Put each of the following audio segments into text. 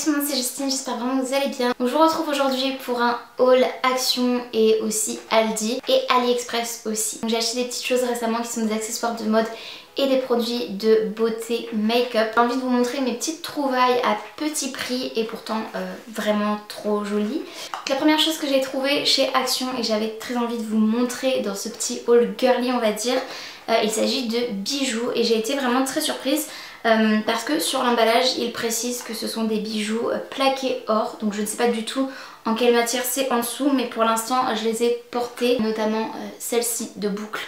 tout le monde, c'est Justine, j'espère vraiment que vous allez bien. Donc, je vous retrouve aujourd'hui pour un haul Action et aussi Aldi et AliExpress aussi. J'ai acheté des petites choses récemment qui sont des accessoires de mode et des produits de beauté make-up. J'ai envie de vous montrer mes petites trouvailles à petit prix et pourtant vraiment trop jolies. Donc, la première chose que j'ai trouvée chez Action et j'avais très envie de vous montrer dans ce petit haul girly on va dire, il s'agit de bijoux et j'ai été vraiment très surprise. Parce que sur l'emballage il précise que ce sont des bijoux plaqués or, donc je ne sais pas du tout en quelle matière c'est en dessous, mais pour l'instant je les ai portés, notamment celle-ci de boucle.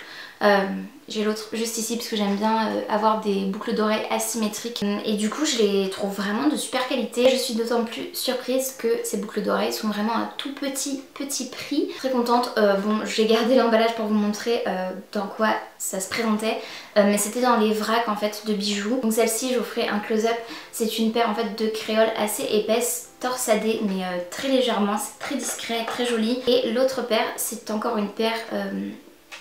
J'ai l'autre juste ici parce que j'aime bien avoir des boucles d'oreilles asymétriques et du coup je les trouve vraiment de super qualité. Je suis d'autant plus surprise que ces boucles d'oreilles sont vraiment à tout petit prix. Très contente. Bon, j'ai gardé l'emballage pour vous montrer dans quoi ça se présentait, mais c'était dans les vracs en fait de bijoux. Donc celle-ci je vous ferai un close-up, c'est une paire en fait de créoles assez épaisse, torsadée mais très légèrement, c'est très discret, très joli. Et l'autre paire c'est encore une paire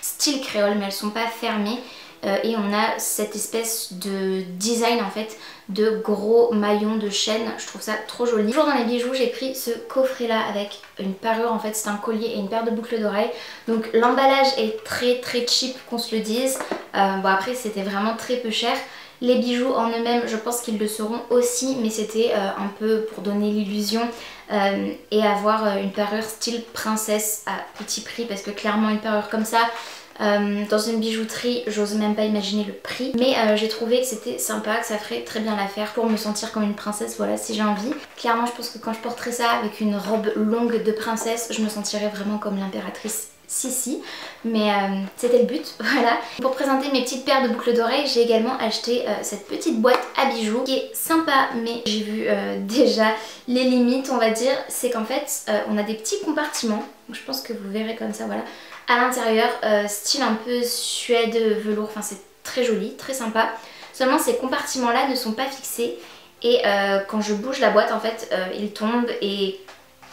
style créole mais elles sont pas fermées et on a cette espèce de design en fait de gros maillons de chaîne, je trouve ça trop joli. Toujours dans les bijoux j'ai pris ce coffret là avec une parure, en fait c'est un collier et une paire de boucles d'oreilles. Donc l'emballage est très cheap qu'on se le dise, bon après c'était vraiment très peu cher. Les bijoux en eux-mêmes je pense qu'ils le seront aussi, mais c'était un peu pour donner l'illusion et avoir une parure style princesse à petit prix, parce que clairement une parure comme ça dans une bijouterie j'ose même pas imaginer le prix, mais j'ai trouvé que c'était sympa, que ça ferait très bien l'affaire pour me sentir comme une princesse, voilà, si j'ai envie. Clairement je pense que quand je porterais ça avec une robe longue de princesse je me sentirais vraiment comme l'impératrice Sissi, mais c'était le but, voilà. Pour présenter mes petites paires de boucles d'oreilles j'ai également acheté cette petite boîte à bijoux qui est sympa, mais j'ai vu déjà les limites on va dire. C'est qu'en fait on a des petits compartiments, donc je pense que vous verrez comme ça, voilà, à l'intérieur, style un peu suède velours, enfin c'est très joli, très sympa. Seulement ces compartiments là ne sont pas fixés et quand je bouge la boîte en fait ils tombent, et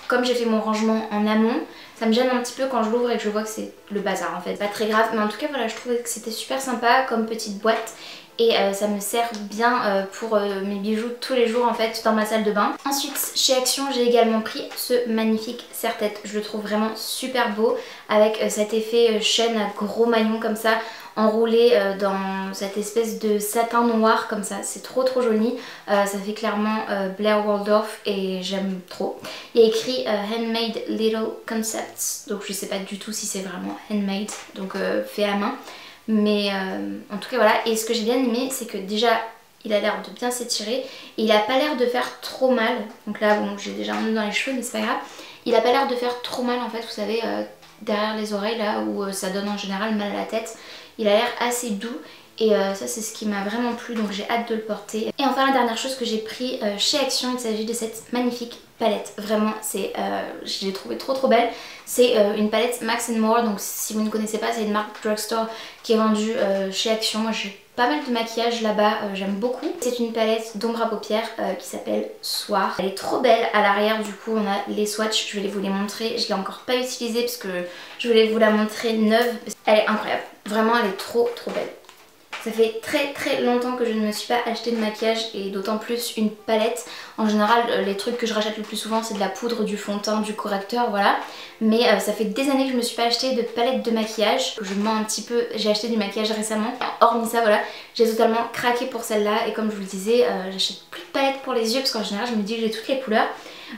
comme j'ai fait mon rangement en amont, ça me gêne un petit peu quand je l'ouvre et que je vois que c'est le bazar en fait. Pas très grave, mais en tout cas voilà, je trouvais que c'était super sympa comme petite boîte et ça me sert bien pour mes bijoux tous les jours en fait dans ma salle de bain. Ensuite chez Action j'ai également pris ce magnifique serre-tête, je le trouve vraiment super beau avec cet effet chaîne à gros maillons comme ça, enroulé dans cette espèce de satin noir comme ça, c'est trop joli. Ça fait clairement Blair Waldorf et j'aime trop. Il y a écrit Handmade Little Concepts, donc je sais pas du tout si c'est vraiment handmade, donc fait à la main. Mais en tout cas voilà, et ce que j'ai bien aimé c'est que déjà il a l'air de bien s'étirer et il a pas l'air de faire trop mal. Donc là bon, j'ai déjà un nœud dans les cheveux mais c'est pas grave. Il a pas l'air de faire trop mal en fait, vous savez, derrière les oreilles là où ça donne en général mal à la tête. Il a l'air assez doux et ça c'est ce qui m'a vraiment plu, donc j'ai hâte de le porter. Et enfin la dernière chose que j'ai pris chez Action, il s'agit de cette magnifique palette. Vraiment c'est, je l'ai trouvée trop belle. C'est une palette Max & More, donc si vous ne connaissez pas c'est une marque drugstore qui est vendue chez Action. Moi j'ai pas mal de maquillage là-bas, j'aime beaucoup. C'est une palette d'ombre à paupières qui s'appelle Soir. Elle est trop belle. À l'arrière du coup on a les swatchs, je vais vous les montrer. Je l'ai encore pas utilisée parce que je voulais vous la montrer neuve. Elle est incroyable, vraiment elle est trop belle. Ça fait très longtemps que je ne me suis pas acheté de maquillage et d'autant plus une palette. En général les trucs que je rachète le plus souvent c'est de la poudre, du fond de teint, du correcteur, voilà. Mais ça fait des années que je ne me suis pas acheté de palette de maquillage. Je mens un petit peu, j'ai acheté du maquillage récemment. Hormis ça voilà, j'ai totalement craqué pour celle-là. Et comme je vous le disais, j'achète plus de palette pour les yeux parce qu'en général je me dis que j'ai toutes les couleurs.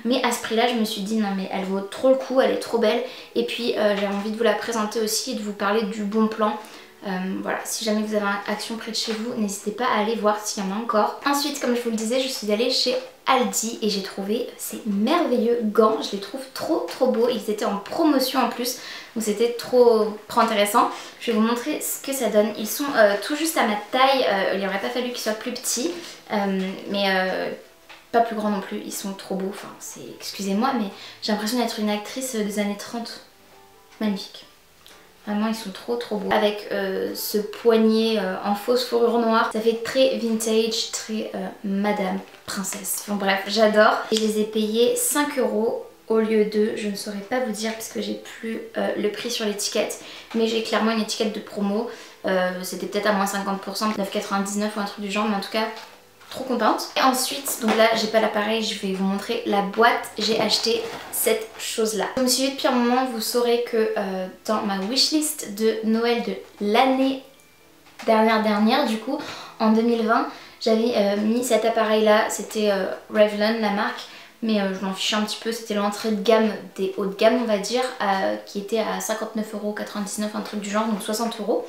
Mais à ce prix là je me suis dit non mais elle vaut trop le coup, elle est trop belle. Et puis j'ai envie de vous la présenter aussi et de vous parler du bon plan. Voilà, si jamais vous avez une Action près de chez vous, n'hésitez pas à aller voir s'il y en a encore. Ensuite, comme je vous le disais, je suis allée chez Aldi et j'ai trouvé ces merveilleux gants. Je les trouve trop beaux. Ils étaient en promotion en plus, donc c'était trop intéressant. Je vais vous montrer ce que ça donne. Ils sont tout juste à ma taille. Il n'aurait pas fallu qu'ils soient plus petits, mais pas plus grands non plus. Ils sont trop beaux. Enfin, excusez-moi, mais j'ai l'impression d'être une actrice des années 30. Magnifique. Vraiment ils sont trop beaux. Avec ce poignet en fausse fourrure noire. Ça fait très vintage, très madame princesse. Bon bref, j'adore. Je les ai payés 5 € au lieu de, je ne saurais pas vous dire parce que j'ai plus le prix sur l'étiquette. Mais j'ai clairement une étiquette de promo. C'était peut-être à moins 50%, 9,99 ou un truc du genre. Mais en tout cas, trop contente. Et ensuite, donc là j'ai pas l'appareil, je vais vous montrer la boîte. J'ai acheté cette chose là. Si vous me suivez depuis un moment, vous saurez que dans ma wishlist de Noël de l'année dernière du coup, en 2020, j'avais mis cet appareil là. C'était Revlon la marque, mais je m'en fichais un petit peu. C'était l'entrée de gamme des hauts de gamme on va dire, qui était à 59,99 €, un truc du genre, donc 60 €.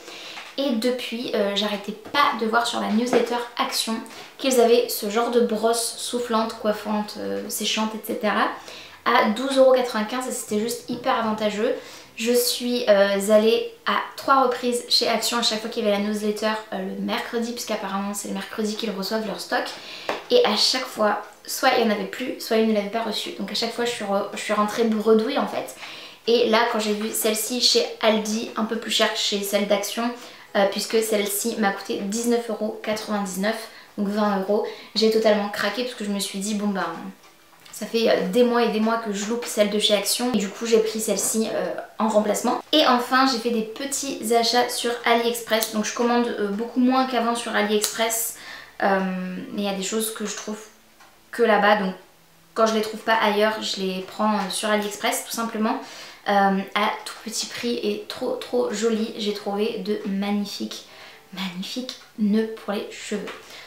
Et depuis, j'arrêtais pas de voir sur la newsletter Action qu'ils avaient ce genre de brosse soufflante, coiffante, séchante, etc. à 12,95 € et c'était juste hyper avantageux. Je suis allée à 3 reprises chez Action à chaque fois qu'il y avait la newsletter le mercredi, puisqu'apparemment c'est le mercredi qu'ils reçoivent leur stock. Et à chaque fois, soit il n'y en avait plus, soit ils ne l'avaient pas reçu. Donc à chaque fois je suis rentrée bredouille en fait. Et là quand j'ai vu celle-ci chez Aldi, un peu plus chère que chez celle d'Action, puisque celle-ci m'a coûté 19,99 €, donc 20 €, j'ai totalement craqué parce que je me suis dit bon ben ça fait des mois et des mois que je loupe celle de chez Action et du coup j'ai pris celle-ci en remplacement. Et enfin j'ai fait des petits achats sur AliExpress, donc je commande beaucoup moins qu'avant sur AliExpress, mais il y a des choses que je trouve que là-bas, donc quand je les trouve pas ailleurs je les prends sur AliExpress tout simplement. À tout petit prix et trop joli. J'ai trouvé de magnifiques nœuds pour les cheveux.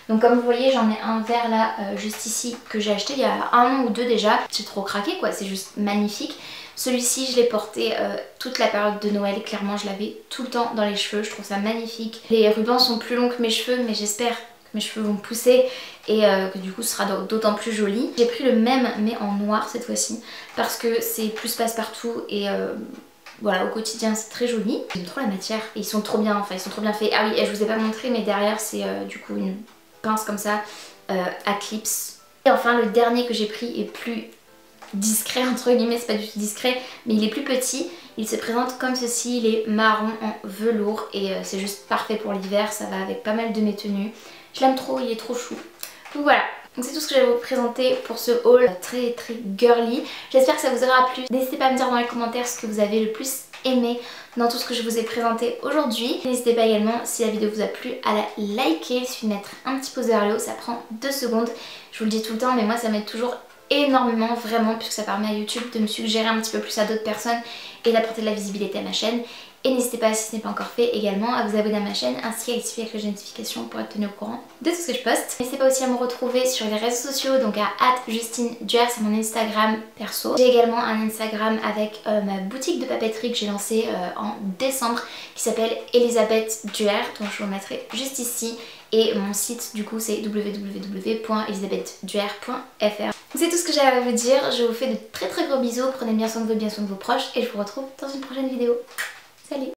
Donc comme vous voyez j'en ai un vert là juste ici que j'ai acheté il y a un an ou deux déjà. J'ai trop craqué quoi, c'est juste magnifique. Celui-ci je l'ai porté toute la période de Noël, clairement je l'avais tout le temps dans les cheveux, je trouve ça magnifique. Les rubans sont plus longs que mes cheveux mais j'espère que mes cheveux vont pousser et que du coup ce sera d'autant plus joli. J'ai pris le même mais en noir cette fois-ci parce que c'est plus passe-partout et voilà, au quotidien c'est très joli. J'aime trop la matière et ils sont trop bien, enfin ils sont trop bien faits. Ah oui, et je vous ai pas montré mais derrière c'est du coup une pince comme ça à clips. Et enfin le dernier que j'ai pris est plus discret entre guillemets, c'est pas du tout discret mais il est plus petit. Il se présente comme ceci, il est marron en velours et c'est juste parfait pour l'hiver, ça va avec pas mal de mes tenues. Je l'aime trop, il est trop chou. Donc voilà, donc c'est tout ce que j'avais à vous présenter pour ce haul très girly. J'espère que ça vous aura plu. N'hésitez pas à me dire dans les commentaires ce que vous avez le plus aimé dans tout ce que je vous ai présenté aujourd'hui. N'hésitez pas également, si la vidéo vous a plu, à la liker. Il suffit de mettre un petit pouce vers le haut, ça prend 2 secondes. Je vous le dis tout le temps mais moi ça m'aide toujours énormément vraiment, puisque ça permet à YouTube de me suggérer un petit peu plus à d'autres personnes et d'apporter de la visibilité à ma chaîne. Et n'hésitez pas, si ce n'est pas encore fait, également à vous abonner à ma chaîne ainsi qu'à activer la cloche de notification pour être tenu au courant de tout ce que je poste. N'hésitez pas aussi à me retrouver sur les réseaux sociaux, donc à @JustineDuer, c'est mon Instagram perso. J'ai également un Instagram avec ma boutique de papeterie que j'ai lancée en décembre qui s'appelle Elisabeth Duer, dont je vous mettrai juste ici. Et mon site du coup c'est www.elisabethduer.fr. C'est tout ce que j'avais à vous dire, je vous fais de très gros bisous, prenez bien soin de vous, bien soin de vos proches et je vous retrouve dans une prochaine vidéo. Salut!